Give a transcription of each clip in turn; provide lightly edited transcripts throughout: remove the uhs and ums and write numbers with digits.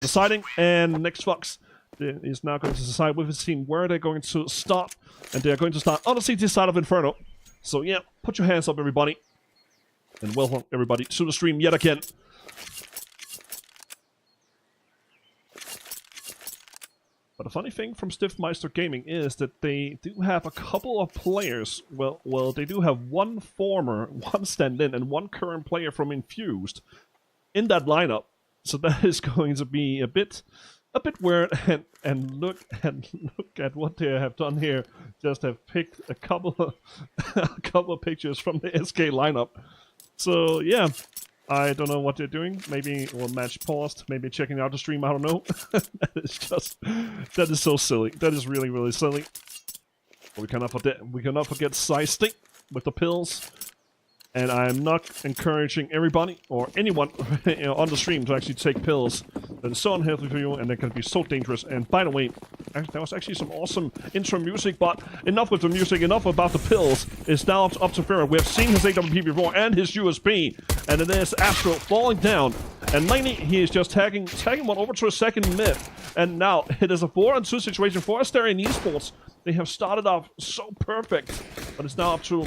deciding, and next Fox is now going to decide with his team where they're going to start, and they're going to start on the CT side of Inferno. So yeah, put your hands up, everybody, and welcome everybody to the stream yet again. But the funny thing from Stifmeister Gaming is that they do have a couple of players. Well, they do have one former, one stand-in, and one current player from Infused in that lineup. So that is going to be a bit weird. And look at what they have done here. Just have picked a couple of pictures from the SK lineup. So yeah. I don't know what they're doing. Maybe we'll match paused. Maybe checking out the stream. I don't know. That is so silly. That is really, really silly. But we cannot forget Stifmeister with the pills. And I am not encouraging everybody or anyone on the stream to actually take pills. That is so unhealthy for you, and they can be so dangerous. And by the way, there was actually some awesome intro music, but enough with the music, enough about the pills. It's now up to Farah. We have seen his AWP before and his USP, and it is Astro falling down. And Laney, he is just tagging one over to a second mid. And now it is a 4-on-2 situation for Asterion Esports. They have started off so perfect, but it's now up to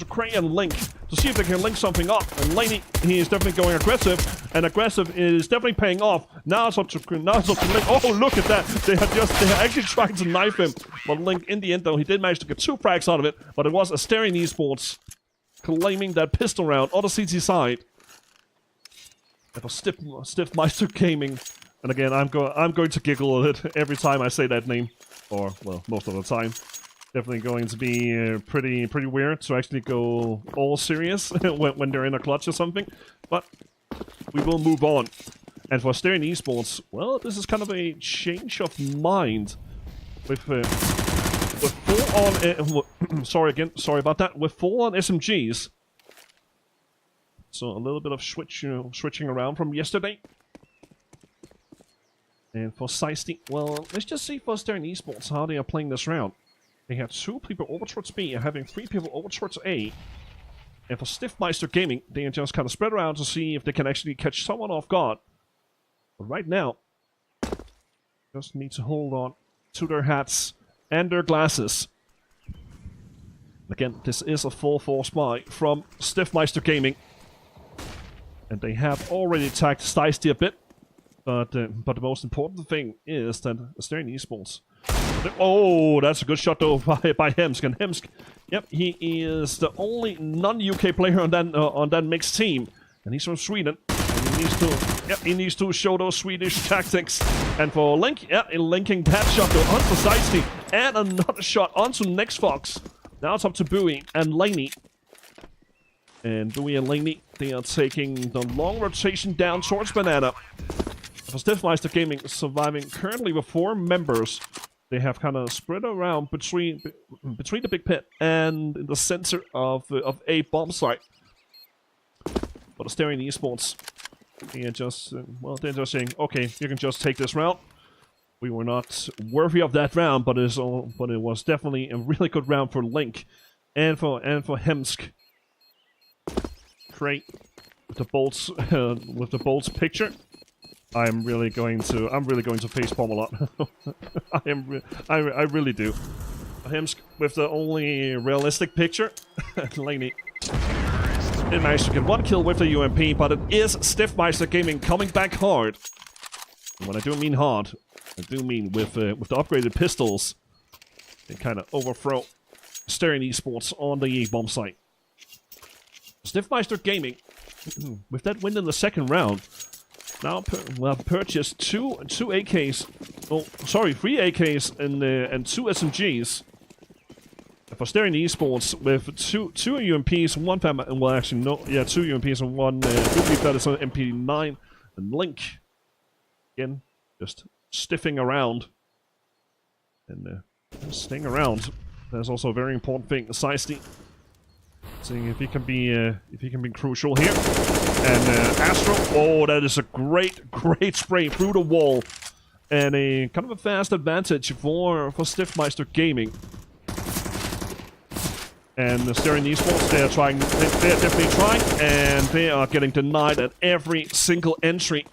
Cray and Link to see if they can link something up. And Laney, he is definitely going aggressive, and aggressive is definitely paying off. Now it's up to Link. Oh, look at that! They are actually trying to knife him, but Link, in the end, though, he did manage to get 2 frags out of it. But it was Asterion Esports claiming that pistol round on the CT side. And for Stifmeister Gaming, and again, I'm going to giggle a little every time I say that name. Or, well, most of the time. Definitely going to be pretty weird to actually go all serious when they're in a clutch or something. But we will move on. And for Asterion Esports, well, this is kind of a change of mind. With full-on... sorry about that. With full-on SMGs. So a little bit of switching around from yesterday. And for Stifmeister, well, let's just see for Asterion Esports how they are playing this round. They have 2 people over towards B and having 3 people over towards A. And for Stifmeister Gaming, they are just kind of spread around to see if they can actually catch someone off guard. But right now, just need to hold on to their hats and their glasses. Again, this is a full force buy from Stifmeister Gaming. And they have already attacked Stifmeister a bit. But the most important thing is that Asterion Esports... Oh, that's a good shot though by Hemsk. And Hemsk, yep, he is the only non-UK player on that mixed team. And he's from Sweden. And he needs to show those Swedish tactics. And for Link, yeah, linking that shot though onto Stifmeister. And another shot onto Next Fox. Now it's up to Bowie and Laney. And Bowie and Laney, they are taking the long rotation down towards Banana. For Stifmeister Gaming, surviving currently with 4 members. They have kind of spread around between the big pit and in the center of a bomb site. But Asterion Esports, they are just they're just saying, okay, you can just take this round. We were not worthy of that round, but it was definitely a really good round for Link and for Hemsk. Great with the bolts picture. I'm really going to facepalm a lot. I really do. Hemsk with the only realistic picture. Laney did manage to get 1 kill with the UMP, but it is Stifmeister Gaming coming back hard. And when I do mean hard, I do mean with the upgraded pistols. They kind of overthrow Asterion Esports on the bomb site. Stifmeister Gaming, with that win in the second round, now purchased 2 AKs. Oh, sorry, 3 AKs and 2 SMGs. For Asterion Esports with 2 UMPs, 1 fam. Well, actually, no, yeah, 2 UMPs and 1 that is an MP9. And Link, again, just stiffing around and staying around. That's also a very important thing. Stifmeister, seeing if he can be crucial here. And Astro, oh, that is a great spray through the wall. And a kind of a fast advantage for Stifmeister Gaming. And the Asterion Esports, they're definitely trying, and they are getting denied at every single entry.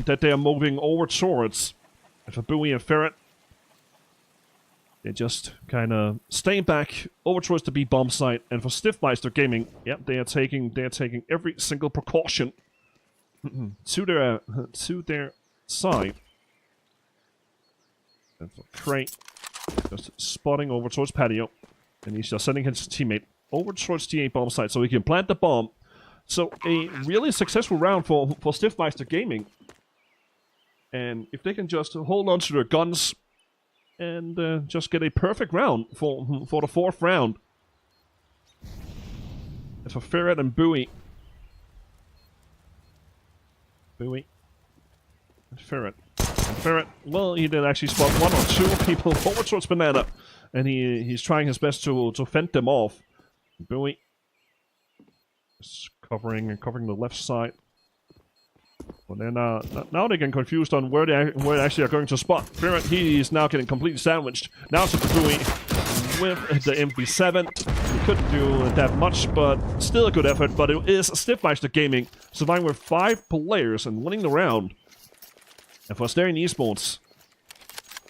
that they are moving over towards. And for Bowie and Ferret, they're just kind of staying back over towards the B bomb site. And for Stifmeister Gaming, yep, they are taking every single precaution to their side. And for Crate, just spotting over towards Patio, and he's just sending his teammate over towards the A bomb site so he can plant the bomb. So a really successful round for Stifmeister Gaming. And if they can just hold on to their guns and just get a perfect round for the 4th round. And for Ferret and Bowie. Bowie. And Ferret. And Ferret, well, he did actually spot 1 or 2 people over towards Banana. And he's trying his best to fend them off. Bowie. Just covering the left side. But then now they're getting confused on where they actually are going to spot. Ferret, he's now getting completely sandwiched. Now to Bowie with the MP7. He couldn't do that much, but still a good effort. But it is Stifmeister Gaming surviving with 5 players and winning the round. And for Asterion Esports,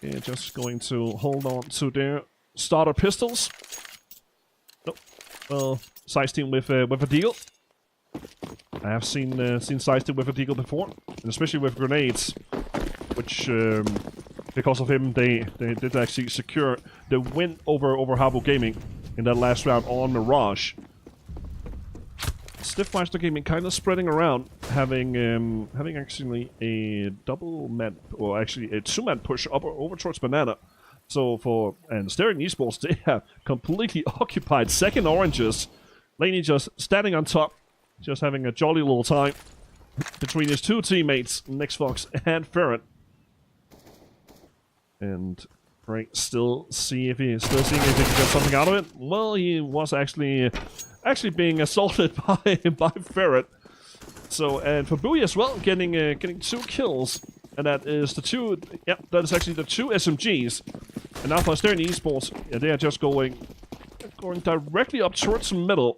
they're just going to hold on to their starter pistols. Nope. Well, Size Team with a deal. I have seen Size Team with a deagle before, and especially with grenades, which because of him they did actually secure the win over Harbo Gaming in that last round on Mirage. Stifmeister Gaming kind of spreading around, having actually a double man, or actually a 2-man push over towards Banana. So for Asterion Esports, they have completely occupied second oranges. Laney just standing on top, just having a jolly little time between his 2 teammates, Nexfox and Ferret. And Frank still seeing if he can get something out of it. Well, he was actually being assaulted by Ferret. So, and for Bowie as well, getting 2 kills, and that is the 2. Yep, that is actually the 2 SMGs. And now for Asterion Esports, yeah, they are just going directly up towards the middle.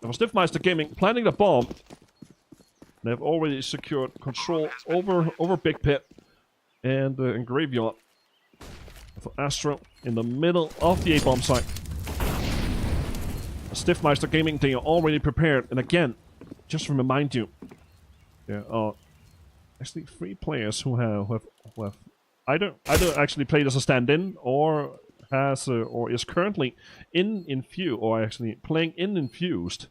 And for Stifmeister Gaming, planting the bomb. They have already secured control over Big Pit and Graveyard. For Astro in the middle of the A-bomb site. Stifmeister Gaming, they are already prepared. And again, just to remind you, there are actually 3 players who have either actually played as a stand-in or has or is currently in Infuse, or actually playing in Infused.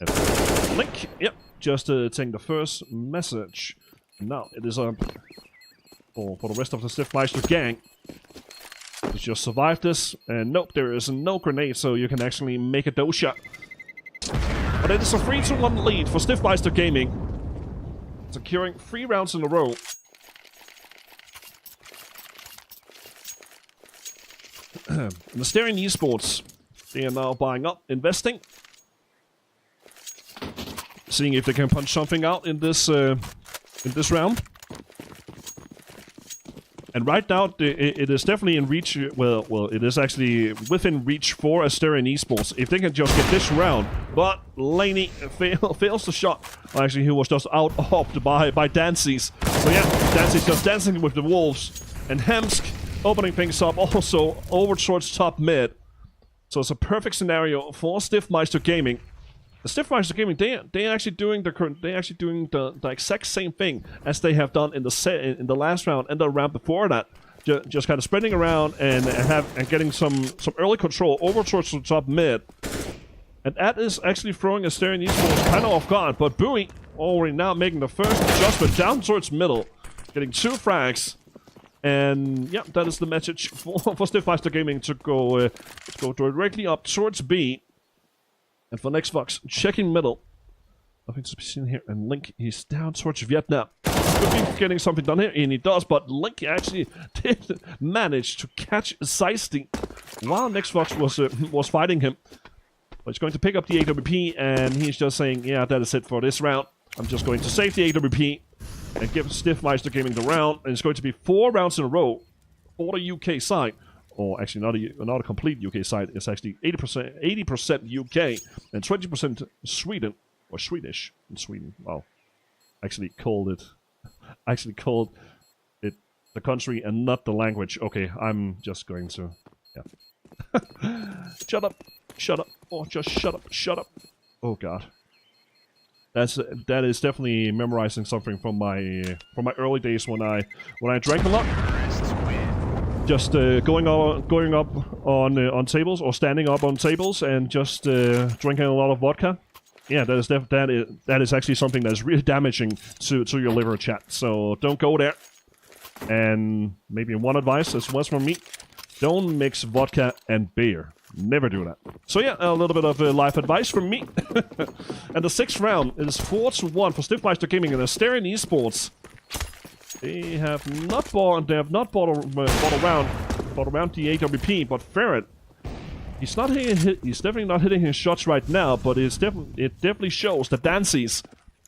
And Link, yep, just taking the first message. Now it is up for the rest of the Stifmeister gang. Let's just survive this, and nope, there is no grenade, so you can actually make a dosha. But it is a 3-1 lead for Stifmeister Gaming, securing 3 rounds in a row. And the Asterion Esports, they are now buying up, investing, seeing if they can punch something out in this round. And right now, it is definitely in reach. Well, it is actually within reach for Asterion Esports if they can just get this round. But Laney fails the shot. Actually, he was just out-hopped by Dancy's. So yeah, Dancy's just dancing with the wolves. And Hemsk opening things up also over towards top mid. So it's a perfect scenario for Stifmeister Gaming. The Stifmeister Gaming, they actually doing the exact same thing as they have done in the last round and the round before that. Just kind of spreading around and getting some early control over towards the top mid. And that is actually throwing Asterion Esports kind of off guard. But Bowie already now making the first adjustment down towards middle, getting 2 frags. And yeah, that is the message for Stifmeister Gaming to go directly up towards B. And for Nexfox, checking middle. Nothing to be seen here. And Link, he's down towards Vietnam. Could be getting something done here, and he does, but Link actually did manage to catch Zeisty while Nexfox was fighting him. But he's going to pick up the AWP, and he's just saying, yeah, that is it for this round. I'm just going to save the AWP and give Stifmeister Gaming the round. And it's going to be 4 rounds in a row for the UK side. Or actually, not a complete UK side. It's actually 80% UK and 20% Sweden or Swedish in Sweden. Wow, Actually called it the country and not the language. Okay, I'm just going to... Yeah. Shut up. Shut up. Oh, just shut up. Shut up. Oh, God. That is definitely memorizing something from my early days when I drank a lot. Just going up on tables or standing up on tables and just drinking a lot of vodka. Yeah, that is actually something that's really damaging to your liver, chat. So don't go there. And maybe one advice, as was from me, don't mix vodka and beer. Never do that. So yeah, a little bit of life advice from me. And the 6th round is 4-1 for Stifmeister Gaming and Asterion Esports. They have not bought around the AWP, but Ferret, he's definitely not hitting his shots right now, but it definitely shows that Dancy's,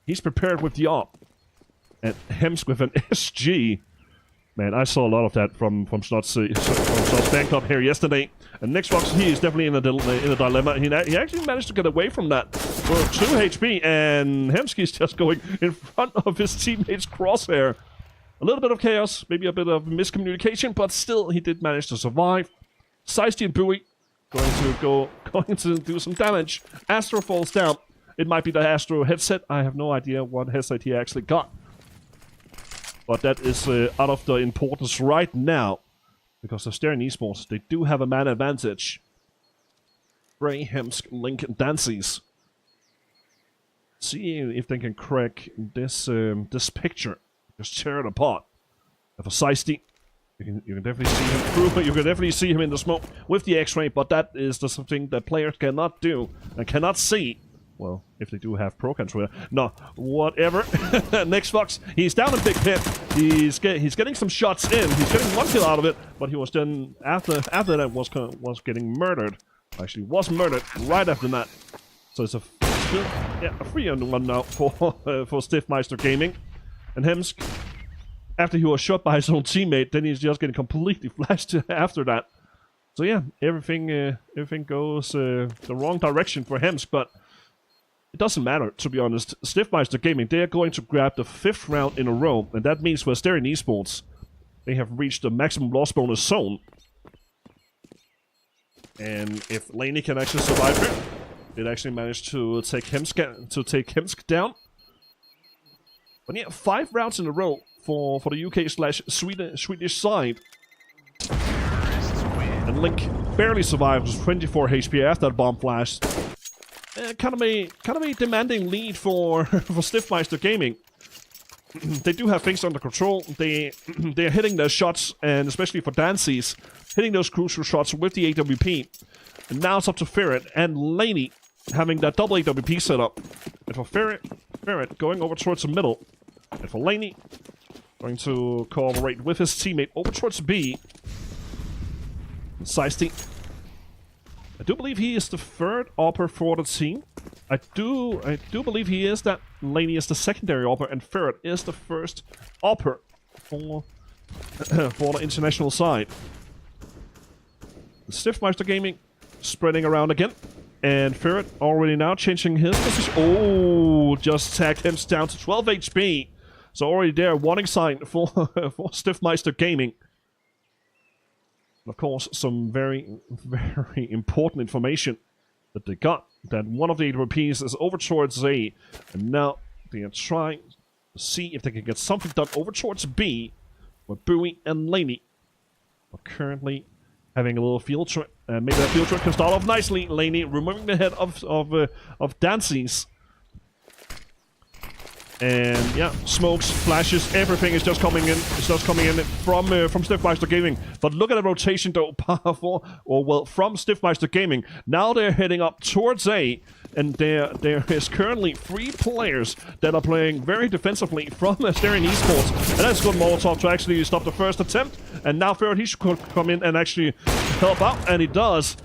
he's prepared with the AWP. And Hemsk with an SG. Man, I saw a lot of that from Snots Fan Club here yesterday. And Nextbox, he is definitely in a dilemma. He actually managed to get away from that for 2 HP, and Hemsky's just going in front of his teammates' crosshair. A little bit of chaos, maybe a bit of miscommunication, but still, he did manage to survive. Seisty and Bowie going to do some damage. Astro falls down. It might be the Astro headset. I have no idea what headset he actually got. But that is out of the importance right now. Because Asterion Esports, they do have a man advantage. Bray, Hemsk, Link, and Dancy's. See if they can crack this picture. Just tear it apart. For Seisty, you can definitely see him through. You can definitely see him in the smoke with the X-ray, but that is something that players cannot do and cannot see. Well, if they do have pro controller. No, whatever. Next Fox, he's down in Big Pit. He's getting some shots in. He's getting 1 kill out of it, but he was then after that was getting murdered. Actually, was murdered right after that. So it's a 3-1 now for Stifmeister Gaming. And Hemsk, after he was shot by his own teammate, then he's just getting completely flashed after that. So yeah, everything goes the wrong direction for Hemsk, but it doesn't matter, to be honest. Stifmeister Gaming, they are going to grab the 5th round in a row, and that means for Asterion Esports, they have reached the maximum loss bonus zone. And if Laney can actually survive it, it actually managed to take Hemsk down. But yeah, 5 rounds in a row for the UK/Swedish side. And Link barely survived with 24 HP after that bomb flash. Kind of a demanding lead for Stifmeister Gaming. They do have things under control. They're hitting their shots, and especially for Dancy's, hitting those crucial shots with the AWP. And now it's up to Ferret and Laney having that double AWP setup. And for Ferret going over towards the middle. And for Laney, going to cooperate with his teammate over towards B. Seisty. I do believe he is the 3rd AWPer for the team. I do believe he is that. Laney is the secondary AWPer, and Ferret is the 1st AWPer for the international side. Stifmeister Gaming spreading around again. And Ferret already now changing his position. Oh, just tagged him down to 12 HP. So already there, warning sign for Stifmeister Gaming. Of course, some very, very important information that they got. That one of the AWPs is over towards A. And now they are trying to see if they can get something done over towards B. Where Bowie and Laney are currently having a little field trip. And maybe that field trip can start off nicely. Laney removing the head of Dancy's. And yeah, smokes, flashes, everything is just coming in. It's just coming in from Stifmeister Gaming. But look at the rotation though, from Stifmeister Gaming. Now they're heading up towards A, and there is currently 3 players that are playing very defensively from Asterion Esports. And that's good Molotov to actually stop the first attempt. And now Ferret, he should come in and actually help out, and he does.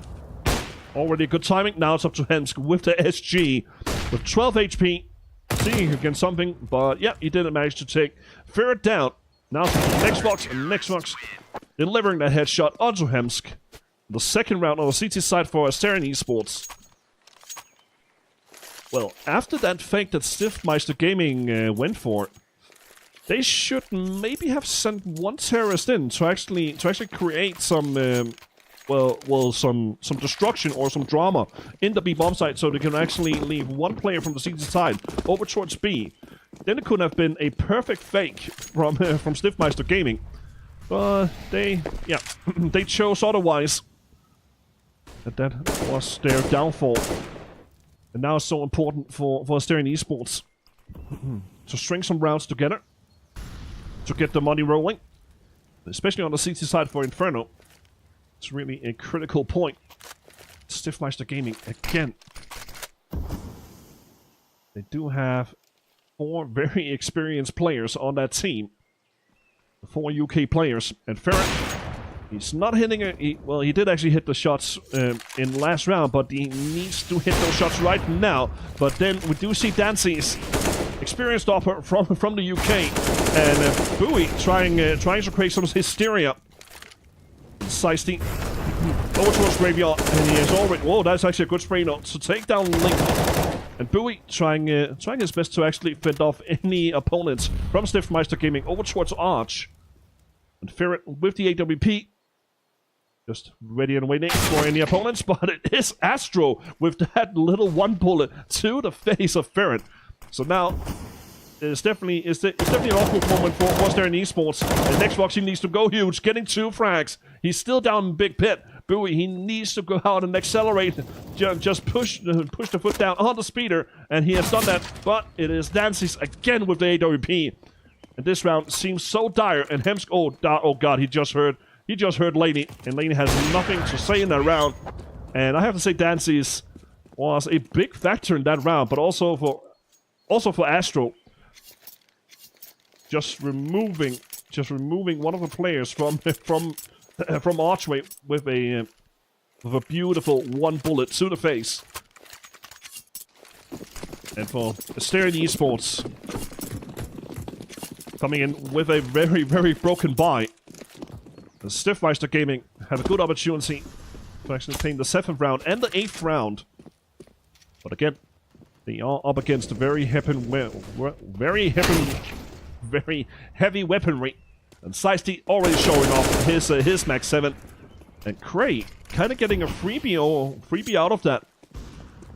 Already good timing. Now it's up to Hemsk with the SG with 12 HP. Seeing against something, but yeah, he didn't manage to take Ferret down. Now next box delivering that headshot onto Hemsk. The 2nd round on the CT side for Asterion Esports. Well, after that fake that Stifmeister Gaming went for, they should maybe have sent one terrorist in to actually create some some destruction or some drama in the B bomb site, so they can actually leave one player from the CT side over towards B. Then it could have been a perfect fake from Stifmeister Gaming, but they they chose otherwise. And that was their downfall. And now it's so important for Asterion Esports to string some rounds together to get the money rolling, especially on the CT side for Inferno. It's really a critical point. Stifmeister Gaming again. They do have 4 very experienced players on that team. 4 UK players. And Ferret, he's not hitting it. Well, he did actually hit the shots in last round, but he needs to hit those shots right now. But then we do see Dancy's experienced offer from the UK, and Bowie trying to create some hysteria. Seisty over towards Graveyard, and he is already. Whoa, that's actually a good spray note to take down Link. And Bowie trying his best to actually fend off any opponents from Stifmeister Gaming over towards Arch. And Ferret with the AWP. Just ready and waiting for any opponents, but it is Astro with that little 1 bullet to the face of Ferret. So now it's definitely an awkward moment for Asterion Esports. And next box he needs to go huge, getting 2 frags. He's still down in big pit. Bowie, he needs to go out and accelerate, just push the foot down on the speeder, and he has done that. But it is Dancy's again with the AWP. And this round seems so dire. And Hemsk, oh god, he just heard Laney, and Laney has nothing to say in that round. And I have to say Dancy's was a big factor in that round, but also for Astro. Just removing one of the players from Archway with a beautiful 1 bullet to the face. And for Asterion Esports, coming in with a very, very broken buy. The Stifmeister Gaming had a good opportunity to actually claim the 7th round and the 8th round. But again, they are up against a very heavy weaponry. And Seisty already showing off his Max 7. And Cray kind of getting a freebie out of that.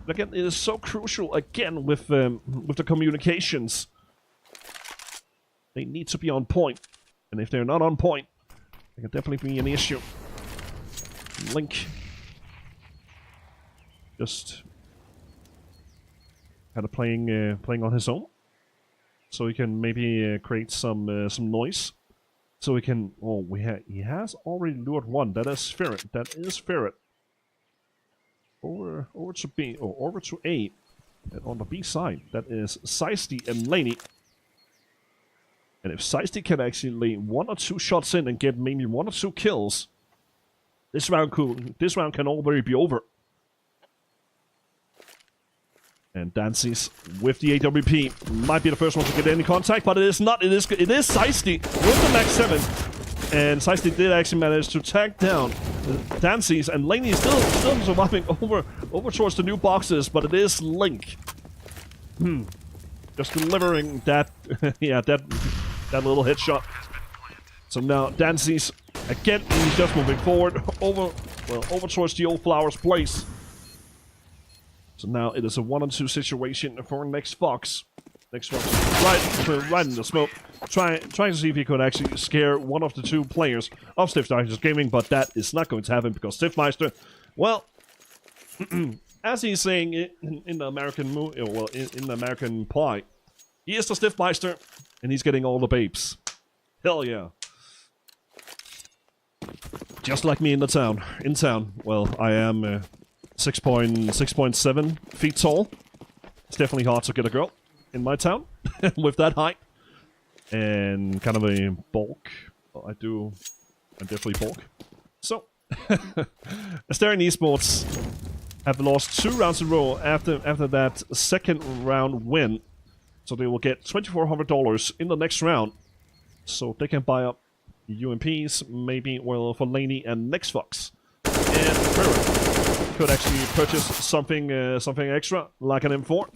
But again, it is so crucial again with the communications. They need to be on point. And if they're not on point, it can definitely be an issue. Link just kind of playing on his own, so he can maybe create some noise. So he can. Oh, he has already lured 1. That is Ferret. Over to B or over to A, and on the B side that is Seisty and Laney. And if Seisty can actually lay 1 or 2 shots in and get maybe 1 or 2 kills, this round can already be over. And Dancy's with the AWP might be the first one to get any contact, but it is not. It is Seisty with the Max 7, and Seisty did actually manage to tag down Dancy's, and Laney is still surviving over towards the new boxes, but it is Link. Just delivering that that little headshot. So now Dancy's again, he's just moving forward over towards the old Flowers place. So now it is a 1-on-2 situation for Next Fox. Next Fox right in the smoke, trying to see if he could actually scare one of the 2 players of Stifmeister Gaming, but that is not going to happen because Stifmeister, well, as he's saying in the American movie, well, in the American Pie, he is the Stifmeister, and he's getting all the babes. Hell yeah. Just like me in town. Well, I am 6.7 feet tall. It's definitely hard to get a girl in my town with that height. And kind of a bulk. Well, I'm definitely bulk. So, Asterion Esports have lost 2 rounds in a row after that 2nd round win. So they will get $2,400 in the next round. So they can buy up UMPs, maybe, well, for Laney and Next Fox. And Ferret. could actually purchase something extra, like an M4.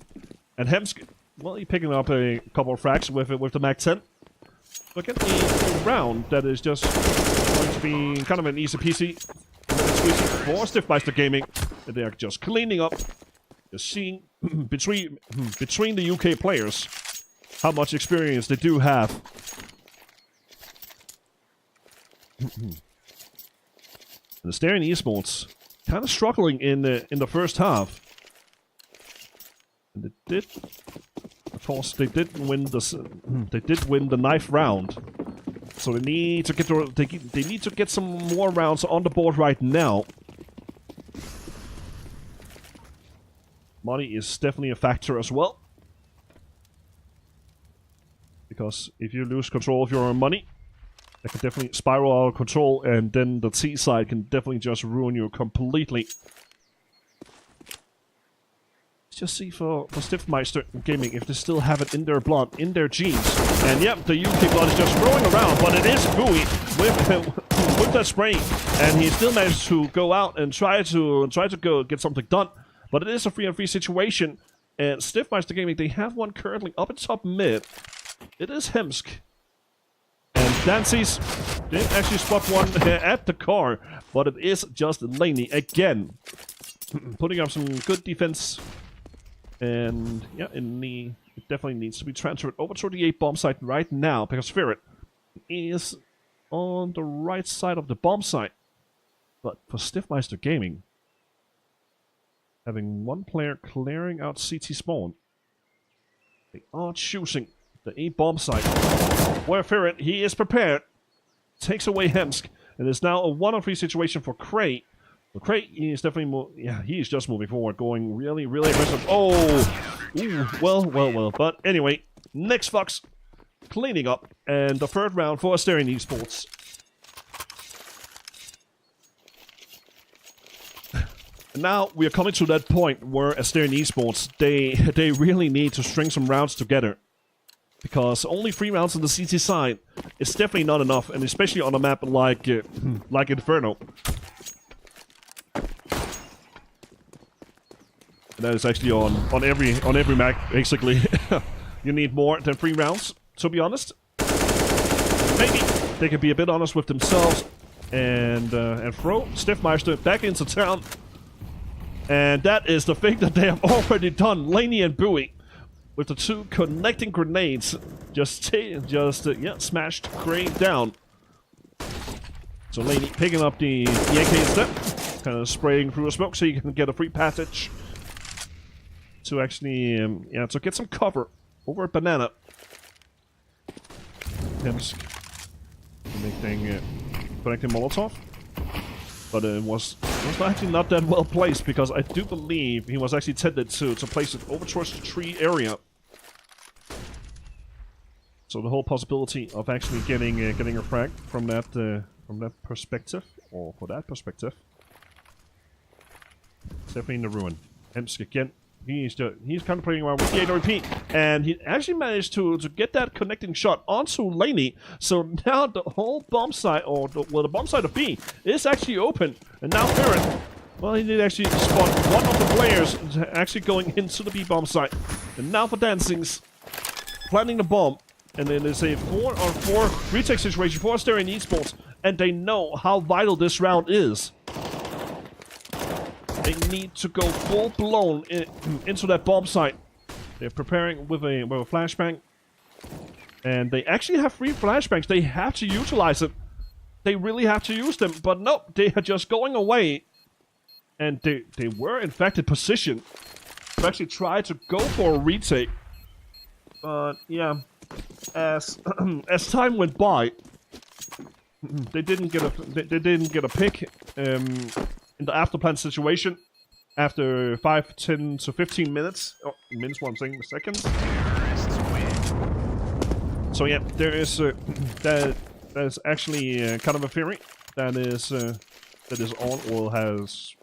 And Hemsk, well, he's picking up a couple of frags with the Mag 10. Look at the round that is just going to be kind of an easy peasy for Stifmeister Gaming. They are just cleaning up, just seeing between the UK players how much experience they do have. And Asterion Esports kind of struggling in the first half. And they did, of course, they did win the ninth round. So they need to get they need to get some more rounds on the board right now. Money is definitely a factor as well. Because if you lose control of your own money, that can definitely spiral out of control, and then the T side can definitely just ruin you completely. Let's just see for Stifmeister Gaming if they still have it in their blood, in their genes. And yep, the UK blood is just rolling around, but it is Bowie with that spray, and he still managed to go out and try to go get something done. But it is a 3-on-3 situation, and Stifmeister Gaming, they have one currently up at top mid. It is Hemsk. And Dancy's did actually spot one at the car, but it is just Laney again. Putting up some good defense. And yeah, it definitely needs to be transferred over to the 8 bomb site right now, because Ferret is on the right side of the bomb site. But for Stifmeister Gaming, having one player clearing out CT spawn, they are choosing the 8 bomb site, where Ferret, he is prepared, takes away Hemsk, and it's now a 1-on-3 situation for Cray. But Cray, he is definitely he is just moving forward, going really, really aggressive. Oh, ooh, well. But anyway, next Fox cleaning up, and the third round for Asterion Esports. Now we are coming to that point where Asterion Esports, they really need to string some rounds together. Because only 3 rounds on the CT side is definitely not enough, and especially on a map like Inferno. And that is actually on every map, basically. You need more than 3 rounds, to be honest. Maybe they can be a bit honest with themselves and throw Stifmeister back into town. And that is the thing that they have already done. Laney and Bowie, with the 2 connecting grenades, just smashed Crane down. So Laney picking up the AK instead, kind of spraying through the smoke so you can get a free passage to actually, to get some cover over at Banana. Hemsk connecting Molotov, but it was actually not that well placed, because I do believe he was actually tended to place it over towards the tree area. So the whole possibility of actually getting a frag from that perspective, or for that perspective, definitely in the ruin. Hemsk again. He's kind of playing around with the AWP, and he actually managed to get that connecting shot onto Laney. So now the whole bomb site, the bomb site of B is actually open, and now Ferret, well, he did actually spot one of the players actually going into the B bomb site, and now for Dancings planting the bomb, and then there's a 4-on-4 retake situation for Asterion Esports, and they know how vital this round is. They need to go full-blown into that bomb site. They're preparing with a flashbang. And they actually have 3 flashbangs. They have to utilize it. They really have to use them. But no, they are just going away. And they were, in fact, in position to actually try to go for a retake. But, yeah, as time went by, they didn't get a pick. In the afterplan situation, after 5, 10 to 15 minutes, minutes, what I'm saying, seconds. So yeah, there is there's actually kind of a theory that is on, or has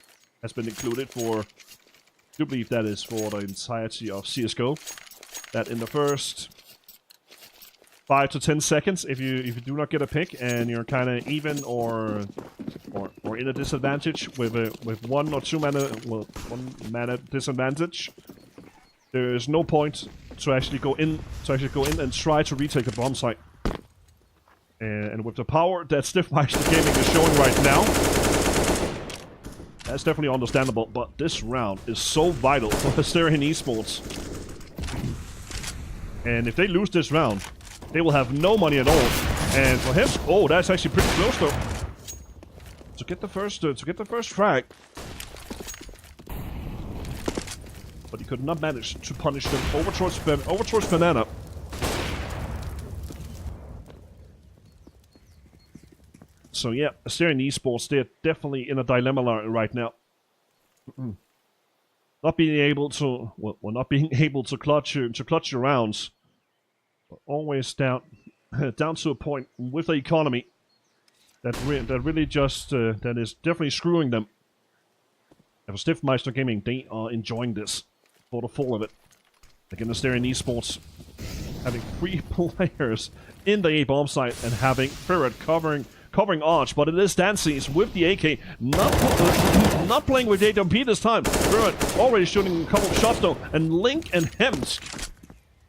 been included for. I do believe that is for the entirety of CSGO. That in the first 5 to 10 seconds if you do not get a pick and you're kind of even or in a disadvantage with 1 or 2 mana, well, 1 mana disadvantage. There's no point to actually go in and try to retake the bomb site. And with the power that Stifmeister Gaming is showing right now, that's definitely understandable. But this round is so vital for Asterion Esports. And if they lose this round, they will have no money at all. And for him, oh, that's actually pretty close though. To get the first frag. But he could not manage to punish them over towards Banana. So yeah, Asterion Esports, they're definitely in a dilemma right now. Not being able to, well, not being able to clutch your rounds. But always down to a point with the economy that really just that is definitely screwing them. And for Stifmeister Gaming, they are enjoying this for the full of it. Again, Asterion Esports having 3 players in the A bomb site and having Ferret covering Arch, but it is Dances with the AK, not playing with AWP this time. Ferret already shooting a couple of shots though, and Link and Hemsk.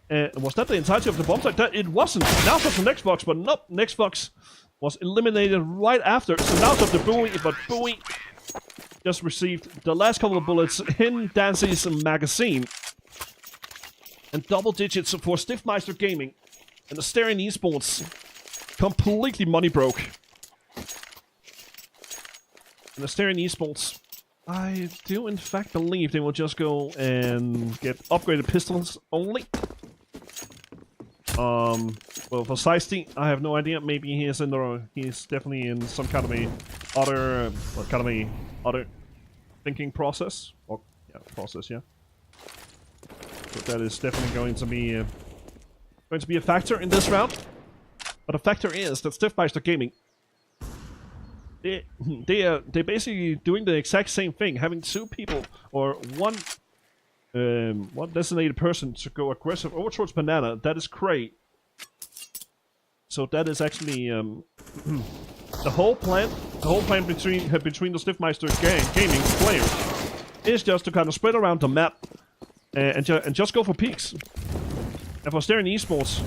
Was that the entirety of the bomb site? It wasn't. Now for the next box, but nope, next box was eliminated right after. So now of the Bowie, but Bowie just received the last couple of bullets in Dancy's magazine. And double digits for Stifmeister Gaming. And Asterion Esports completely money broke. And Asterion Esports, I do in fact believe they will just go and get upgraded pistols only. Well, for Stifty, I have no idea. Maybe he's definitely in some kind of a other thinking process. Or yeah, process, yeah. So that is definitely going to be a factor in this round. But the factor is that Stifmeister Gaming, they're basically doing the exact same thing, having 2 people or one designated person to go aggressive over towards Banana. That is great. So that is actually the whole plan between the Stifmeister Gaming players is just to kind of spread around the map and just go for peaks. And for Asterion Esports,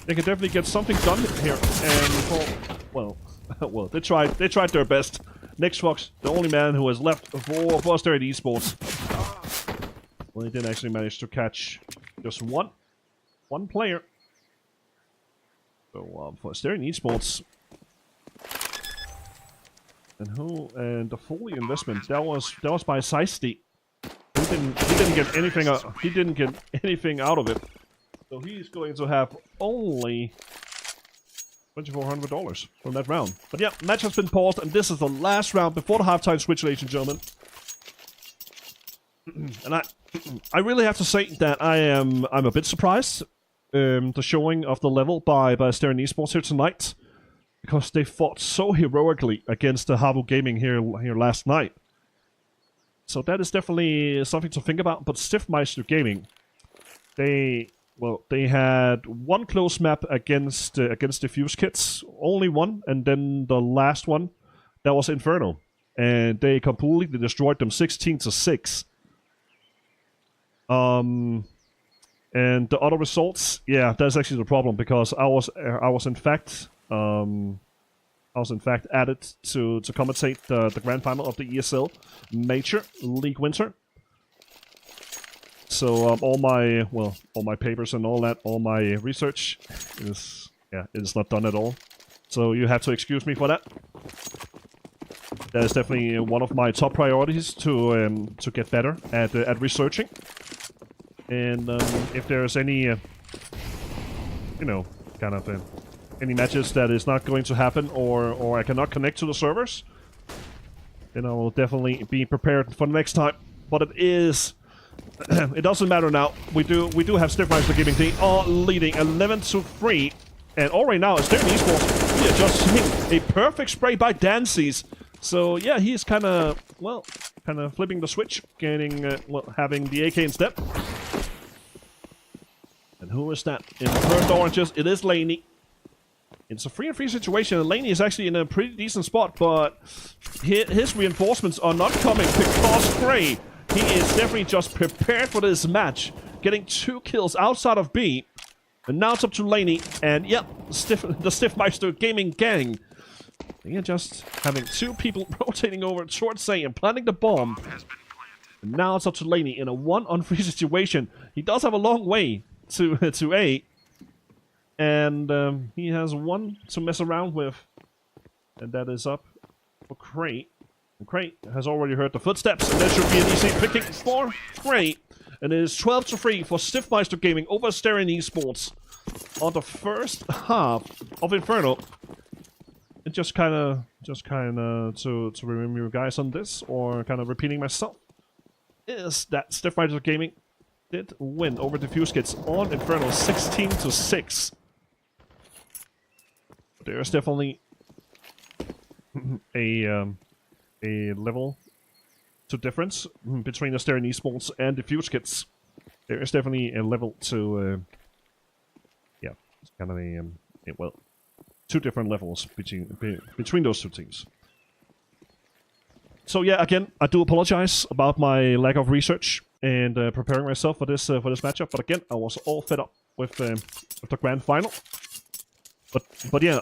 they can definitely get something done here. And for, well, they tried their best. Nextfox, the only man who has left for Asterion Esports. Well, he did actually manage to catch just one player. So for Asterion Esports, and the Foley investment that was by Stifty. He didn't get anything out. He didn't get anything out of it. So he's going to have only $2,400 from that round. But yeah, match has been paused, and this is the last round before the halftime switch, ladies and gentlemen. And I really have to say that I'm a bit surprised. The showing of the level by Asterion Esports here tonight, because they fought so heroically against the Habu Gaming here last night. So that is definitely something to think about. But Stifmeister Gaming, they had 1 close map against the Fuse Kits, only 1, and then the last one that was Inferno, and they completely destroyed them 16-6. And the other results, yeah, that's actually the problem, because I was in fact added to commentate the grand final of the ESL Major League Winter. So all my papers and all that, all my research is not done at all. So you have to excuse me for that. That is definitely one of my top priorities to get better at researching. And if there's any, any matches that is not going to happen, or I cannot connect to the servers, then I will definitely be prepared for the next time. But it doesn't matter now. We do have Stifmeister Gaming. They are leading 11-3, and already now Asterion Esports, we are just seeing a perfect spray by Dances. So yeah, he's kind of flipping the switch, having the AK instead. And who is that? In the first oranges, it is Laney. It's a 3-on-3 situation, and Laney is actually in a pretty decent spot, but his reinforcements are not coming because Gray, he is definitely just prepared for this match, getting 2 kills outside of B. And now it's up to Laney, and yep, the Stifmeister Gaming gang. They are just having 2 people rotating over towards A and planting the bomb. And now it's up to Laney in a 1-on-3 situation. He does have a long way to A. And he has 1 to mess around with. And that is up for Crate. And Crate has already heard the footsteps, and that should be an easy picking for Crate. And it is 12-3 for Stifmeister Gaming over Asterion Esports on the first half of Inferno. And just kind of to remember you guys on this, or kind of repeating myself, is that Stifmeister Gaming did win over Diffuse Kids on Inferno 16-6. There's definitely a level to difference between Asterion Esports and Diffuse Kids. There is definitely a level to yeah, it's kind of a well, 2 different levels between those 2 teams. So yeah, again, I do apologize about my lack of research and preparing myself for this matchup. But again, I was all fed up with the grand final. But yeah,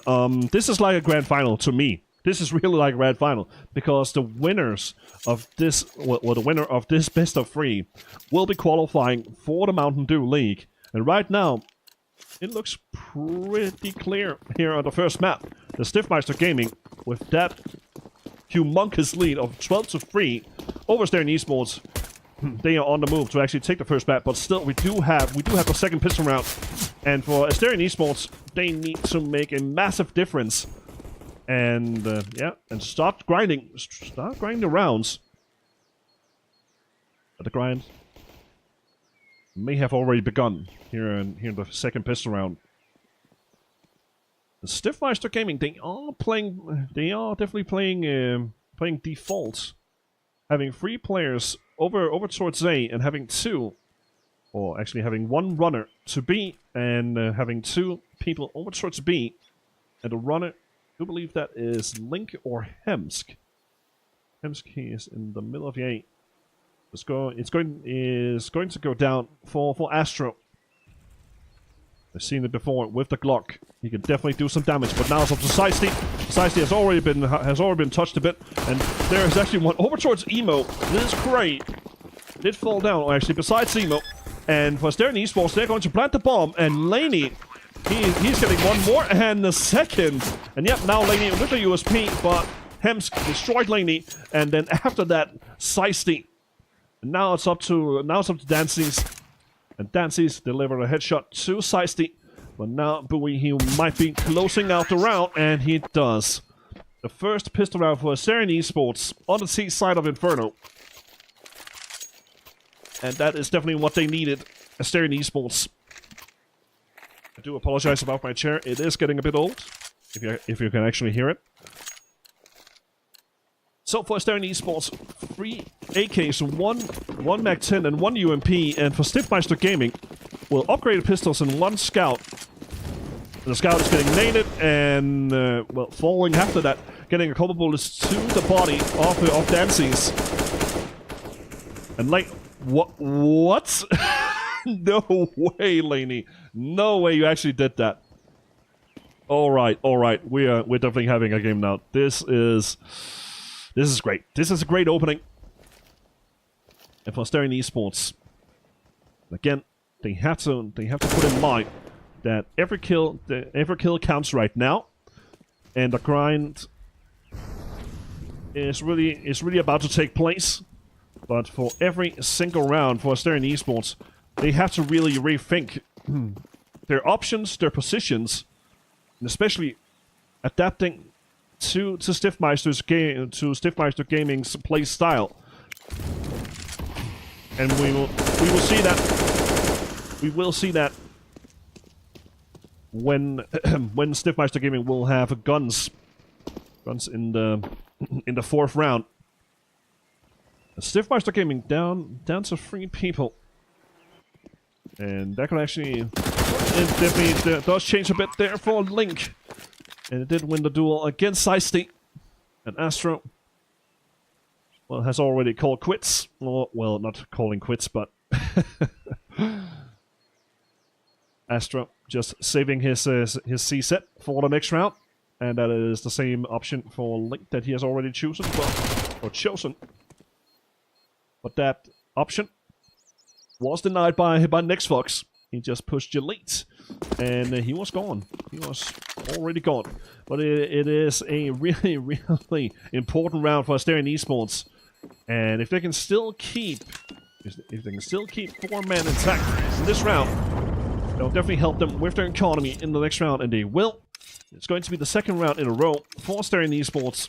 this is like a grand final to me. This is really like a grand final, because the winners of this, well, the winner of this best of 3 will be qualifying for the Mountain Dew League. And right now, it looks pretty clear here on the first map. The Stifmeister Gaming, with that humongous lead of 12-3 over Asterion Esports, they are on the move to actually take the first map. But still, we do have the second pistol round, and for Asterion Esports, they need to make a massive difference. And yeah, and start grinding the rounds. But the grind may have already begun here in the second pistol round. The Stifmeister Gaming, they are definitely playing default, having 3 players over towards A and having 2, or actually having 1 runner to B and having 2 people over towards B, and the runner, I do believe that is Link or Hemsk. Hemsk, he is in the middle of the A. It's going to go down for Astro. I've seen it before with the Glock. He can definitely do some damage, but now it's up to Stifmeister. Stifmeister has already been touched a bit, and there is actually one over towards Emo. This is great. Did fall down, actually, besides Emo. And for Asterion Esports, they're going to plant the bomb, and Laney, he's getting 1 more and a second. And yep, now Laney with the USP, but Hemsk destroyed Laney, and then after that, Stifmeister. And now it's up to Dances. And Dances delivered a headshot to Stifmeister. But now Bowie, he might be closing out the round, and he does. The first pistol round for Asterion Esports on the C side of Inferno. And that is definitely what they needed, Asterion Esports. I do apologize about my chair. It is getting a bit old, if you can actually hear it. So for Asterion Esports, 3 AKs, 1 Mag-10 and 1 UMP, and for Stifmeister Gaming, will upgrade pistols and 1 Scout. The Scout is getting naded and, well, falling after that, getting a couple bullets to the body of Dances. And like, what? No way, Laney. No way you actually did that. Alright. We're definitely having a game now. This is great. This is a great opening. And for Asterion Esports, again, they have to put in mind that every kill counts right now, and the grind is really about to take place. But for every single round for Asterion Esports, they have to really rethink their options, their positions, and especially adapting to Stifmeister Gaming's play style. And we will see that. We will see that when when Stifmeister Gaming will have guns in the 4th round. Stifmeister Gaming down to 3 people, and that could actually It definitely does change a bit there for Link. And it did win the duel against Stifmeister. And Astro, well, has already called quits. Well, not calling quits, but Astro just saving his C set for the next round. And that is the same option for Link that he has already chosen. But that option was denied by Nexfox. He just pushed Elite, and he was gone. He was already gone. But it is a really, really important round for Asterion Esports. And if they can still keep 4 men intact in this round, that'll definitely help them with their economy in the next round, and they will. It's going to be the second round in a row for Asterion Esports.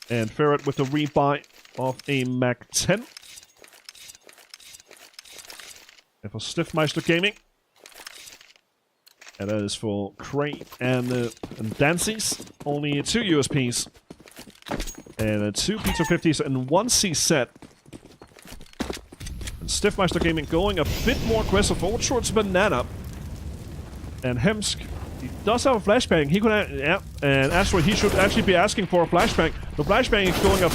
And Ferret with the rebuy of a Mac 10. And for Stifmeister Gaming. And that is for Cray and Dancy's. Only 2 USPs. And 2 P250s and 1 C set. And Stifmeister Gaming going a bit more aggressive over towards Banana. And Hemsk, he does have a flashbang. He could have, yeah. And Astro, he should actually be asking for a flashbang. The flashbang is going a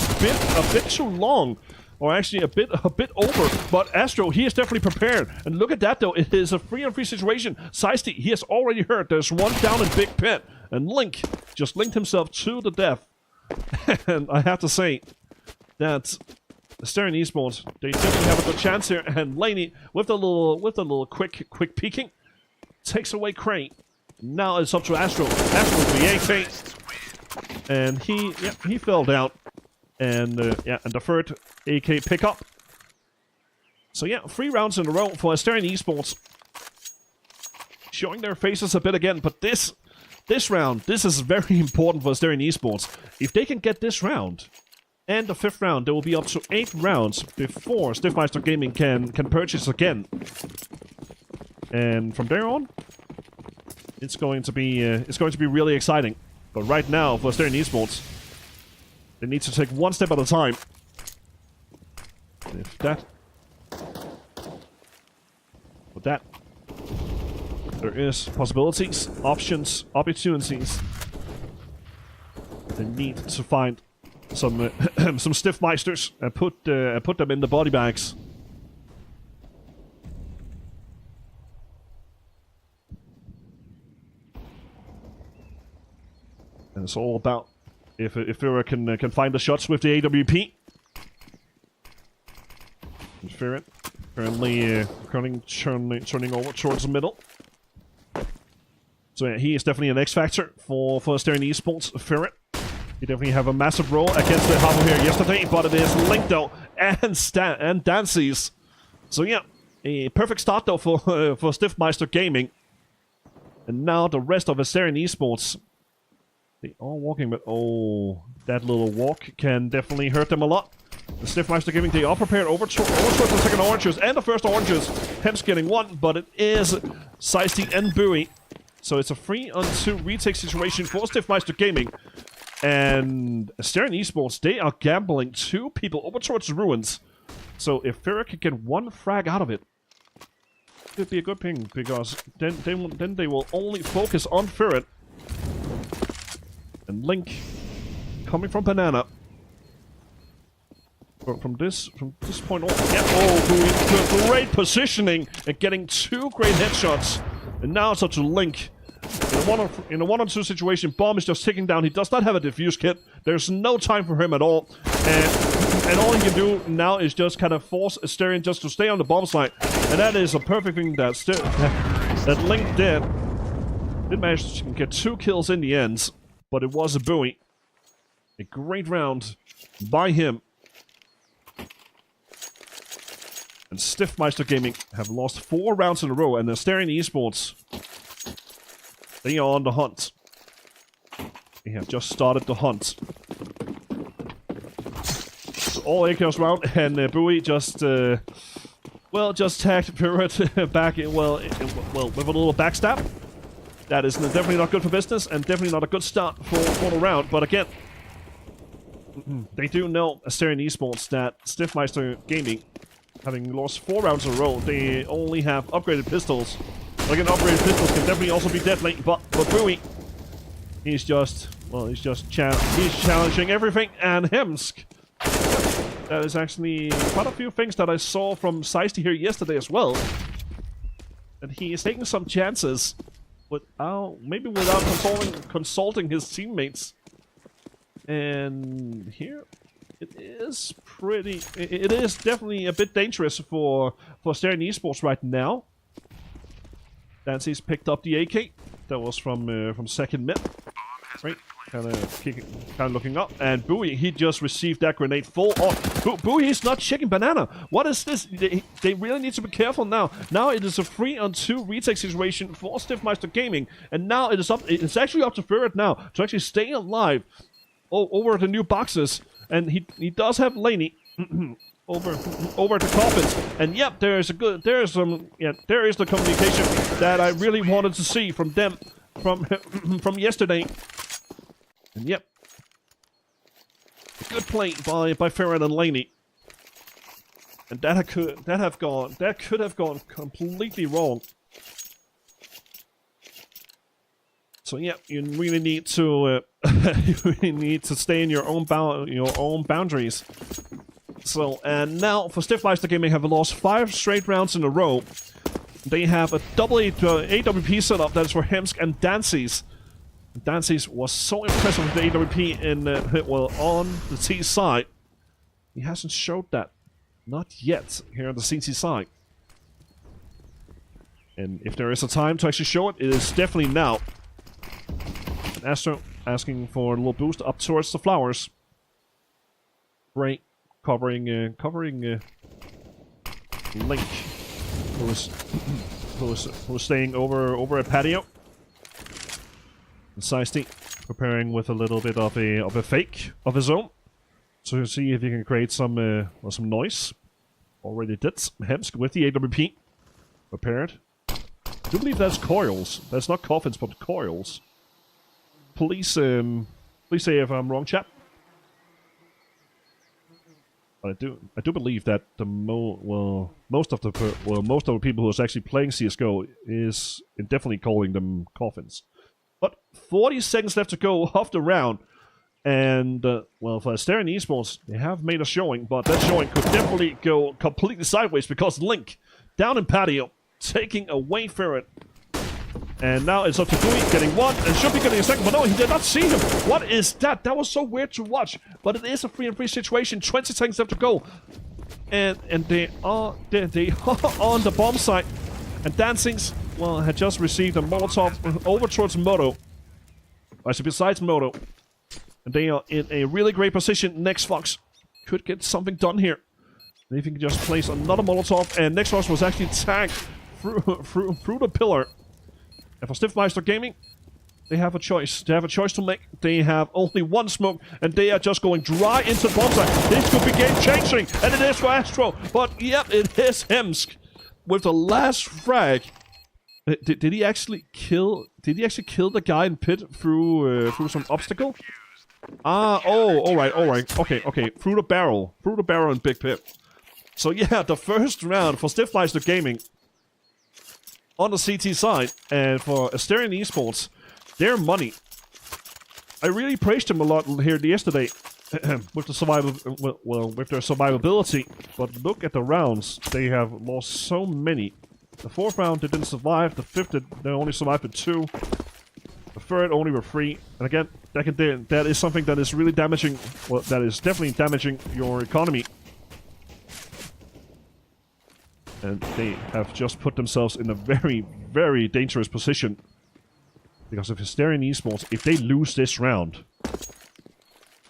bit too long. Or actually a bit over, but Astro, he is definitely prepared. And look at that though, it is a 3-on-3 situation. Stifmeister, he has already heard there's one down in Big Pit. And Link just linked himself to the death. And I have to say that Asterion Esports, they definitely have a good chance here. And Laney, with a little quick peeking, takes away Crane. Now it's up to Astro. Astro with the AK. And he fell down. And and the third AK pickup. So yeah, 3 rounds in a row for Asterion Esports. Showing their faces a bit again, but this round, this is very important for Asterion Esports. If they can get this round, and the 5th round, there will be up to 8 rounds before Stifmeister Gaming can purchase again. And from there on, it's going to be really exciting. But right now, for Asterion Esports, they need to take 1 step at a time. If that... With that... There is possibilities, options, opportunities. They need to find some some Stifmeisters and put them in the body bags. And it's all about if Ferret can find the shots with the AWP. And Ferret currently turning over towards the middle. So yeah, he is definitely an X-factor for Asterion Esports. Ferret, he definitely have a massive role against the Havo here yesterday, but it is Link though and Dancy's. So yeah, a perfect start though for Stifmeister Gaming. And now the rest of Asterion Esports. They are walking, but oh, that little walk can definitely hurt them a lot. The Stifmeister Gaming, they are prepared over towards the second oranges and the first oranges. Hem's getting 1, but it is Stifmeister and Bowie. So it's a 3-on-2 retake situation for Stifmeister Gaming. And Asterion Esports, they are gambling 2 people over towards the ruins. So if Ferret can get 1 frag out of it, it could be a good ping, because then they will only focus on Ferret. And Link coming from Banana. From this point on, yeah, oh, great positioning and getting 2 great headshots. And now it's up to Link. In a 1-on-2 situation, Bomb is just ticking down. He does not have a defuse kit. There's no time for him at all. And all he can do now is just kind of force Asterion just to stay on the bomb site. And that is a perfect thing that Link did. Did manage to get 2 kills in the end. But it was a Bowie. A great round by him. And Stifmeister Gaming have lost 4 rounds in a row, and Asterion Esports, they are on the hunt. They have just started the hunt. So all AKs round, and Bowie just, just tagged Ferret back in, with a little backstab. That is definitely not good for business, and definitely not a good start for the round. But again, they do know, Asterion Esports, that Stifmeister Gaming, having lost 4 rounds in a row, they only have upgraded pistols. But again, upgraded pistols can definitely also be deadly. But Bowie, he's challenging everything. And Hemsk, that is actually quite a few things that I saw from Stifmeister here yesterday as well. And he is taking some chances without consulting his teammates. And here, it is definitely a bit dangerous for Asterion Esports right now. Dancy's picked up the AK. That was from second mid. Right, kind of looking up. And Bowie, he just received that grenade full on. Bowie is not checking banana. What is this? They really need to be careful now. Now it is a 3-on-2 retake situation for Stifmeister Gaming. And now it is up. It's actually up to Ferret now to actually stay alive over the new boxes. And he does have Laney over the coffins. And yep, there is the communication that I really wanted to see from them from yesterday. And yep, good play by Ferret and Laney. And that could have gone completely wrong. So yeah, you really need to stay in your own boundaries. So, and now for Stifmeister Gaming have lost 5 straight rounds in a row. They have a double AWP setup that is for Hemsk and Dancy's. Dancy's was so impressive with the AWP in on the C side. He hasn't showed that, not yet, here on the CT side. And if there is a time to actually show it, it is definitely now. And Astro asking for a little boost up towards the flowers. Break covering Link, who's staying over a patio. And Stifmeister preparing with a little bit of a fake of his own, to see if he can create some noise. Already did. Hemsk with the AWP prepared. I do believe that's coils. That's not coffins, but coils. Please say if I'm wrong, chap. But I do believe that most of the people who is actually playing CSGO is definitely calling them coffins. But 40 seconds left to go of the round, and well, for Asterion Esports, they have made a showing, but that showing could definitely go completely sideways because Link down in patio taking away Ferret. And now it's up to Bowie, getting one, and should be getting a second, but no, he did not see him. What is that? That was so weird to watch, but it is a 3-on-3 situation. 20 seconds left to go, and they are on the bomb site, and Dancing's, well, had just received a Molotov over towards Moto. Actually, besides Moto, and they are in a really great position. Next Fox could get something done here. And if he can just place another Molotov, and Next Fox was actually tagged through the pillar. And for Stifmeister Gaming, they have a choice. They have a choice to make. They have only one smoke, and they are just going dry into the bomb site. This could be game-changing, and it is for Astro. But yep, it is Hemsk with the last frag. Did he actually kill? Did he actually kill the guy in pit through some obstacle? All right. Okay. Through the barrel in big pit. So yeah, the first round for Stifmeister Gaming on the CT side, and for Asterion Esports, their money. I really praised them a lot here yesterday with the with their survivability. But look at the rounds; they have lost so many. The 4th round they didn't survive. The 5th they only survived with 2. The 3rd only were 3. And again, that is something that is really damaging. Well, that is definitely damaging your economy. And they have just put themselves in a very, very dangerous position. Because if Asterion Esports, if they lose this round,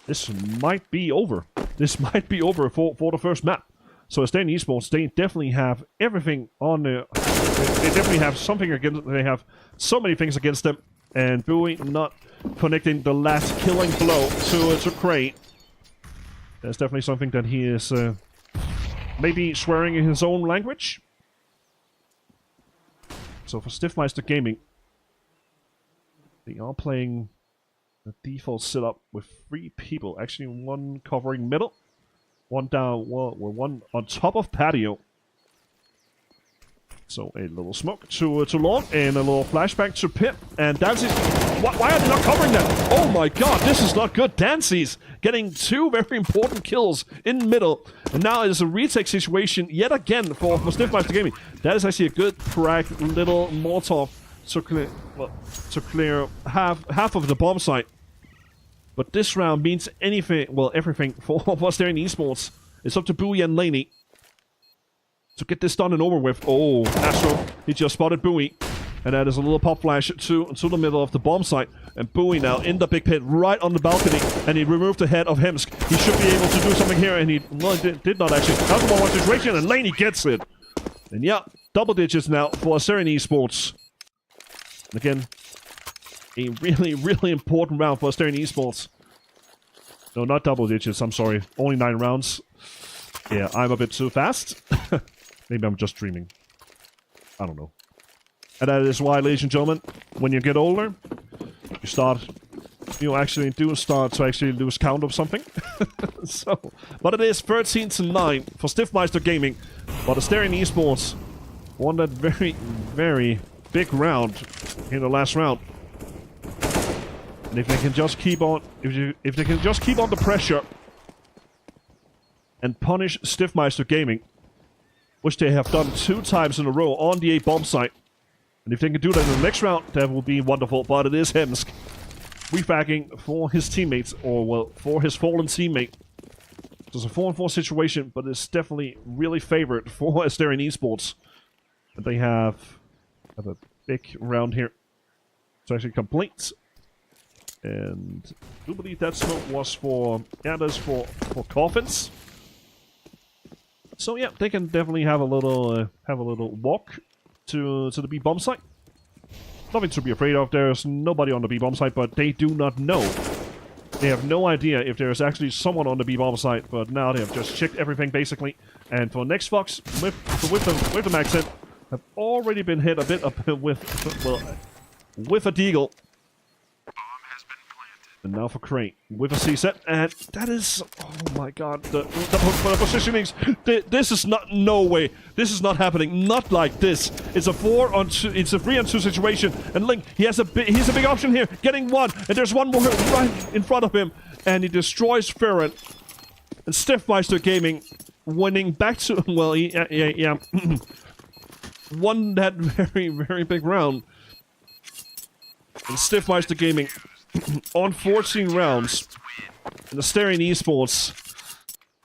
this might be over. This might be over for the first map. So Asterion Esports, they definitely have everything on the... They definitely have something against... They have so many things against them. And Bowie not connecting the last killing blow to Cray. That's definitely something that he is... maybe swearing in his own language. So for Stifmeister Gaming, they are playing the default setup with 3 people. Actually, 1 covering middle, One down, well, one on top of patio. So a little smoke to long, and a little flashback to Pip, and Dancy's... Why are they not covering that? Oh my god, this is not good. Dancy's getting 2 very important kills in middle, and now it is a retake situation yet again for Stifmeister Gaming. That is actually a good crack little Molotov to clear half of the bomb site. But this round means anything, well, everything for Asterion Esports. It's up to Bowie and Laney to get this done and over with. Oh, Astro, he just spotted Bowie. And that is a little pop flash to the middle of the bomb site. And Bowie now in the big pit right on the balcony. And he removed the head of Hemsk. He should be able to do something here. And he did not actually. That's a 1-1 situation. And Laney gets it. And yeah, double digits now for Asterion Esports. And again, a really, really important round for Asterion Esports. No, not double digits. I'm sorry. Only 9 rounds. Yeah, I'm a bit too fast. Maybe I'm just dreaming. I don't know. And that is why, ladies and gentlemen, when you get older, you start... You actually do start to actually lose count of something. So, but it is 13-9 for Stifmeister Gaming. But Asterion Esports won that very, very big round in the last round. And if they can just keep on... If they can just keep on the pressure and punish Stifmeister Gaming, which they have done 2 times in a row on the A bomb site. And if they can do that in the next round, that will be wonderful. But it is Hemsk refagging for his teammates, or well, for his fallen teammate. It's a 4-on-4 situation, but it's definitely really favored for Asterion Esports. And they have a big round here to actually complete. And I do believe that smoke was for... Yeah, that's for coffins. So yeah, they can definitely have a little walk to the B bomb site. Nothing to be afraid of. There's nobody on the B bomb site, but they do not know. They have no idea if there's actually someone on the B bomb site. But now they have just checked everything basically. And for next Fox with the max hit, have already been hit a bit up with a deagle. And now for Crane with a C-set, and that is, oh my god, the positionings, this is not, no way, this is not happening, not like this. It's a 4-on-2, it's a 3-on-2 situation, and Link, he's a big option here, getting one, and there's one more right in front of him, and he destroys Ferret. And Stifmeister Gaming winning back to, well, yeah, won that very, very big round. And Stifmeister Gaming on 14 rounds, and Asterion Esports,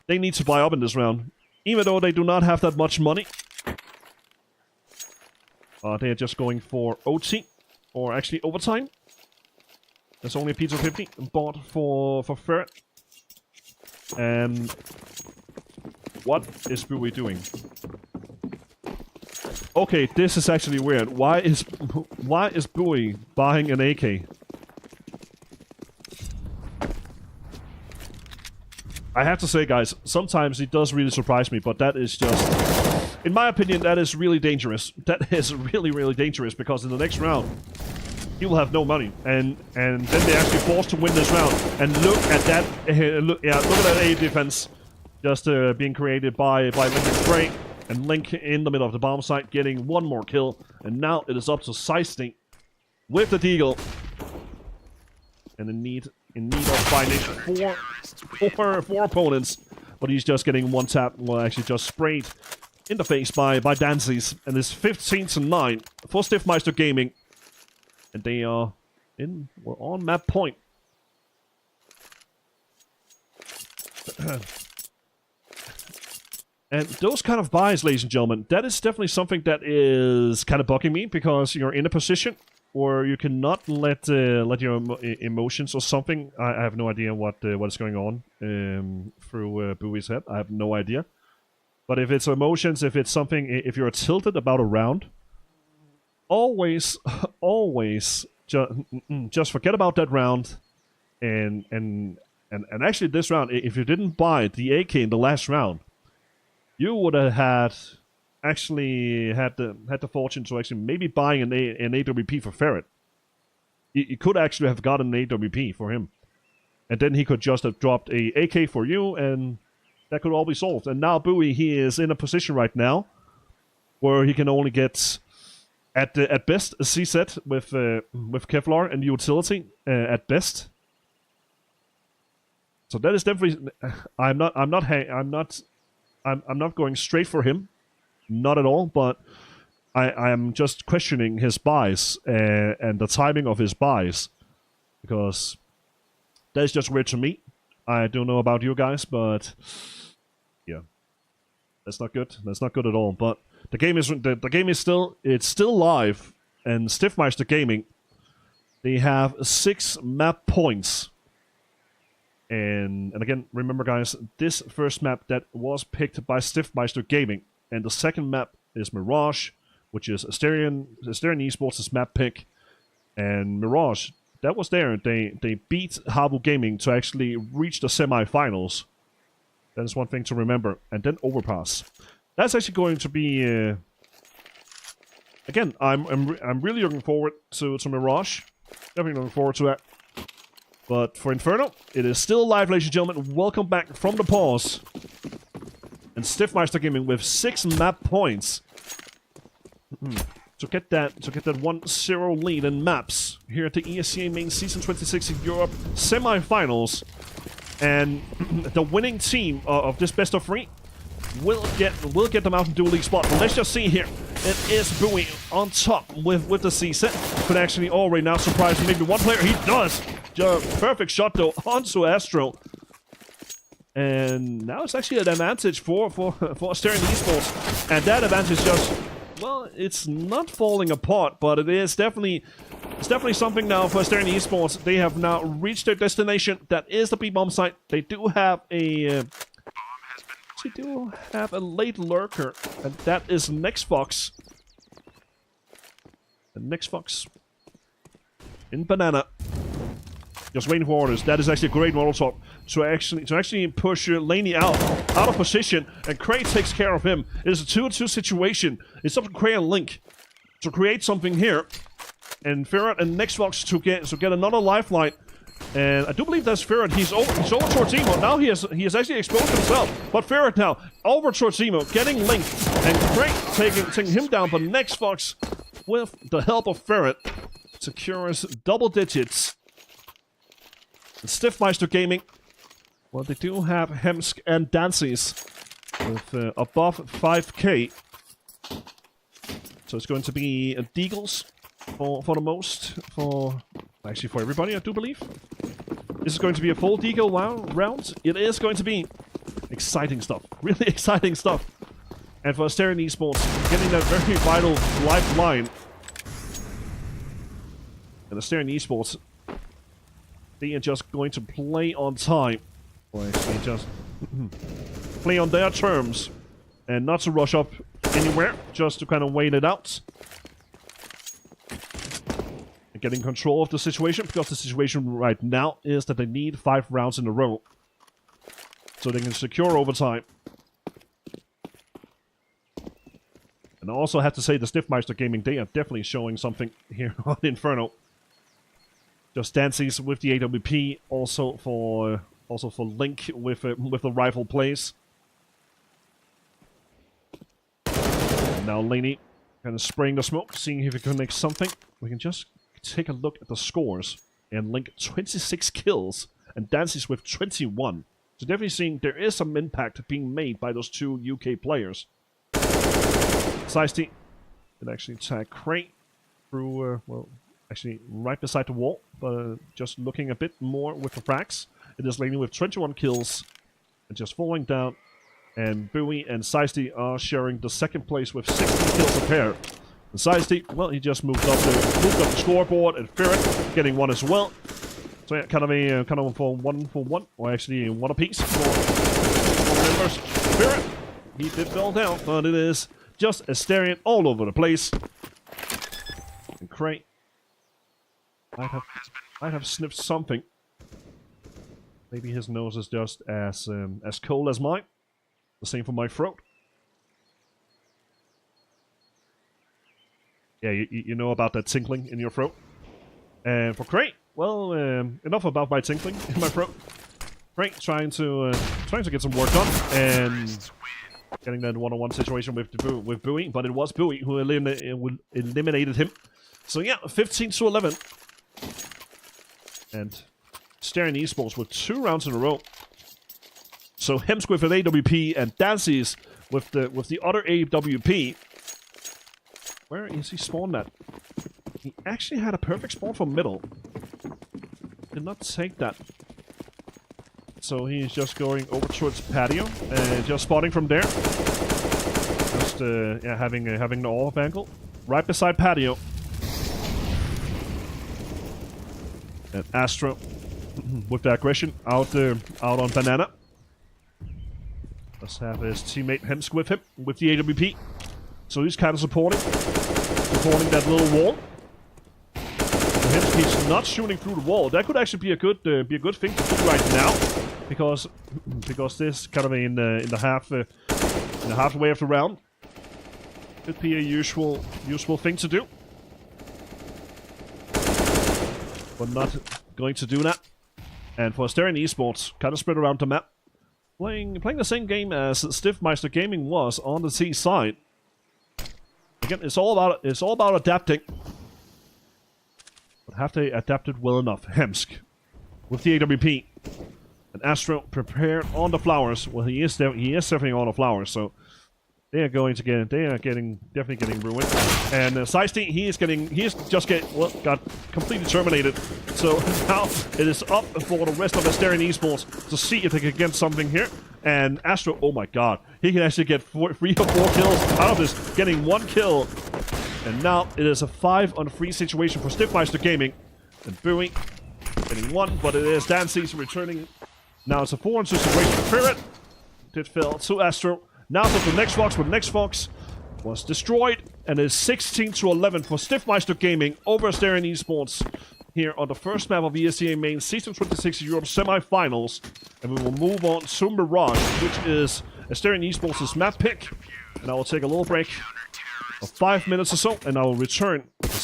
they need to buy up in this round. Even though they do not have that much money. They are just going for OT, or actually overtime. There's only a pizza 50 bought for Ferret. And what is Bowie doing? Okay, this is actually weird. Why is Bowie buying an AK? I have to say, guys, sometimes it does really surprise me, but that is just... In my opinion, that is really dangerous. That is really, really dangerous, because in the next round, he will have no money. And then they're actually forced to win this round. And look at that... look at that A defense just being created by Link and Spray. And Link in the middle of the bomb site getting one more kill. And now it is up to Seisting with the deagle. And in need of finding four opponents, but he's just getting one tap. Well, actually just sprayed in the face by Danzies, and it's 15-9 for Stifmeister Gaming, and they are on map point. And those kind of buys, ladies and gentlemen, that is definitely something that is kind of bugging me, because you're in a position or you cannot let your emotions or something. I have no idea what is going on through Bowie's head. I have no idea. But if it's emotions, if it's something, if you're tilted about a round, always just forget about that round. And actually, this round, if you didn't buy the AK in the last round, you would have had the fortune to actually maybe buying an AWP for Ferret. You could actually have gotten an AWP for him, and then he could just have dropped a AK for you, and that could all be solved. And now Bowie, he is in a position right now where he can only get at best a C set with Kevlar and utility at best. So that is definitely. I'm not going straight for him, not at all. But I am just questioning his buys and the timing of his buys, because that is just weird to me. I don't know about you guys, but yeah, that's not good. That's not good at all. But the game is still live, and Stifmeister Gaming, they have 6 map points. And again, remember guys, this first map that was picked by Stifmeister Gaming, and the second map is Mirage, which is Asterion Esports' map pick. And Mirage, that was there. They beat Habu Gaming to actually reach the semi-finals. That is one thing to remember. And then Overpass. That's actually going to be again, I'm really looking forward to Mirage. Definitely looking forward to that. But for Inferno, it is still live, ladies and gentlemen. Welcome back from the pause. And Stifmeister Gaming with 6 map points. To get that 1-0 lead in maps here at the ESEA main season 26 in Europe semi-finals. And the winning team of this best of 3 will get the Mountain Dew League spot. But let's just see here. It is Bowie on top with the C set. Could actually already now surprise maybe one player. He does. Perfect shot though onto Astro. And now it's actually an advantage for Asterion Esports. And that advantage just, well, it's not falling apart, but it is definitely something now for Asterion Esports. They have now reached their destination. That is the B-bomb site. They do have a late lurker, and that is Nexfox. And Nexfox in banana. Just waiting for orders. That is actually a great Molotov to actually push Laney out of position, and Cray takes care of him. It is a 2-2 situation. It's up to Cray and Link to create something here, and Ferret and Nextbox to get another lifeline. And I do believe that's Ferret. He's over towards Emo. Now he has actually exposed himself. But Ferret now over towards Emo, getting Link, and Cray taking him down. But Nextbox, with the help of Ferret, secures double digits. Stifmeister Gaming, well, they do have Hemsk and Dances with above 5k. So it's going to be Deagles for the most, actually for everybody, I do believe. This is going to be a full Deagle round. It is going to be exciting stuff, really exciting stuff. And for Asterion Esports, getting that very vital lifeline. And Asterion Esports, they are just going to play on time. Or actually just play on their terms. And not to rush up anywhere, just to kind of wait it out. And getting control of the situation, because the situation right now is that they need 5 rounds in a row. So they can secure overtime. And I also have to say the Stifmeister Gaming, they are definitely showing something here on Inferno. Just dances with the AWP, also for Link with the rifle plays. And now Laney kind of spraying the smoke, seeing if he can make something. We can just take a look at the scores. And Link 26 kills, and Dances with 21. So definitely seeing there is some impact being made by those 2 UK players. Seisty can actually tag Crate through, well, actually right beside the wall, but just looking a bit more with the frags. It is Laney with 21 kills and just falling down. And Bowie and Seisty are sharing the second place with 16 kills a pair. And Seisty, well, he just moved up the scoreboard, and Ferret getting 1 as well. So yeah, kind of for one, or actually 1 apiece for members. Ferret, he did fall down, but it is just Asterion all over the place. And Cray might have sniffed something. Maybe his nose is just as cold as mine. The same for my throat. Yeah, you know about that tinkling in your throat. And for Cray, well, enough about my tinkling in my throat. Great, trying to get some work done and getting that one-on-one situation with Bowie, but it was Bowie who eliminated him. So yeah, 15-11, and Asterion Esports with 2 rounds in a row. So Hemsk with an AWP and Dances with the other AWP. Where is he spawned at? He actually had a perfect spawn from middle. Did not take that. So he's just going over towards patio and just spotting from there. Just yeah, having the off angle right beside patio. And Astro with the aggression out on banana. Let's have his teammate Hemsk with him with the AWP. So he's kind of supporting that little wall. Hemsk, he's not shooting through the wall. That could actually be a good thing to do right now, because this kind of in the halfway of the round could be a useful thing to do. But not going to do that. And for Asterion Esports, kind of spread around the map. Playing the same game as Stifmeister Gaming was on the C side. Again, it's all about adapting. But have they adapted well enough? Hemsk with the AWP. And Astro prepared on the flowers. Well, he is definitely on the flowers, so they are definitely getting ruined. And Stifmeister, got completely terminated. So now it is up for the rest of Asterion Esports to see if they can get something here. And Astro, oh my god, he can actually get 3 or 4 kills out of this, getting 1 kill. And now it is a 5-on-3 situation for Stifmeister Gaming. And Bowie getting 1, but it is Dances returning. Now it's a 4-on-2 situation. Spirit did fail to Astro. Now to the next Fox, but the next Fox was destroyed, and it's 16-11 for Stifmeister Gaming over Asterion Esports here on the first map of ESEA Main Season 26 Europe Semi-Finals. And we will move on to Mirage, which is Asterion Esports' map pick. And I will take a little break of 5 minutes or so, and I will return the second.